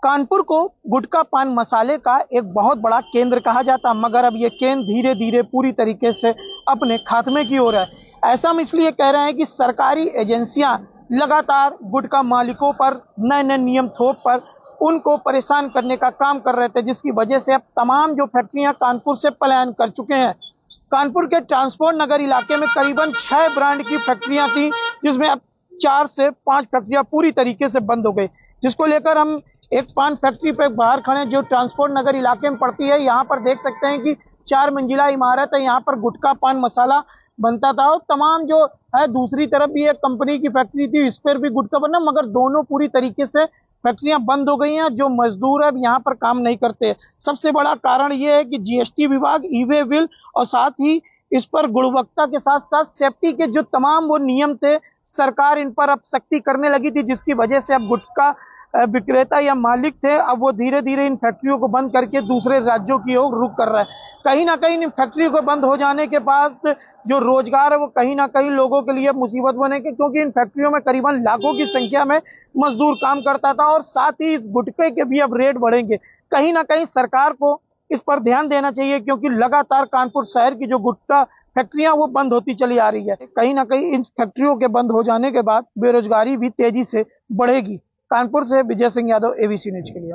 कानपुर को गुटखा पान मसाले का एक बहुत बड़ा केंद्र कहा जाता, मगर अब ये केंद्र धीरे धीरे पूरी तरीके से अपने खात्मे की ओर है। ऐसा हम इसलिए कह रहे हैं कि सरकारी एजेंसियां लगातार गुटखा मालिकों पर नए नए नियम थोप पर उनको परेशान करने का काम कर रहे थे, जिसकी वजह से अब तमाम जो फैक्ट्रियां कानपुर से पलायन कर चुके हैं। कानपुर के ट्रांसपोर्ट नगर इलाके में करीबन 6 ब्रांड की फैक्ट्रियां थी, जिसमें अब 4 से 5 फैक्ट्रियां पूरी तरीके से बंद हो गई, जिसको लेकर हम एक पान फैक्ट्री पे बाहर खड़े जो ट्रांसपोर्ट नगर इलाके में पड़ती है। यहाँ पर देख सकते हैं कि 4 मंजिला इमारत है। यहाँ पर गुटखा पान मसाला बनता था और तमाम जो है, दूसरी तरफ भी एक कंपनी की फैक्ट्री थी, इस पर भी गुटखा बना, मगर दोनों पूरी तरीके से फैक्ट्रियां बंद हो गई हैं। जो मजदूर है यहाँ पर काम नहीं करते। सबसे बड़ा कारण यह है कि जीएसटी विभाग, ई वे बिल और साथ ही इस पर गुणवत्ता के साथ साथ सेफ्टी के जो तमाम वो नियम थे, सरकार इन पर अब सख्ती करने लगी थी, जिसकी वजह से अब गुटखा विक्रेता या मालिक थे, अब वो धीरे धीरे इन फैक्ट्रियों को बंद करके दूसरे राज्यों की ओर रुख कर रहा है। कहीं ना कहीं इन फैक्ट्रियों को बंद हो जाने के बाद जो रोजगार है वो कहीं ना कहीं लोगों के लिए मुसीबत बनेगी, क्योंकि इन फैक्ट्रियों में करीबन लाखों की संख्या में मजदूर काम करता था और साथ ही इस गुटखे के भी अब रेट बढ़ेंगे। कहीं ना कहीं सरकार को इस पर ध्यान देना चाहिए, क्योंकि लगातार कानपुर शहर की जो गुटखा फैक्ट्रियां वो बंद होती चली आ रही है। कहीं ना कहीं इन फैक्ट्रियों के बंद हो जाने के बाद बेरोजगारी भी तेजी से बढ़ेगी। कानपुर से विजय सिंह यादव, एबीसी न्यूज के लिए।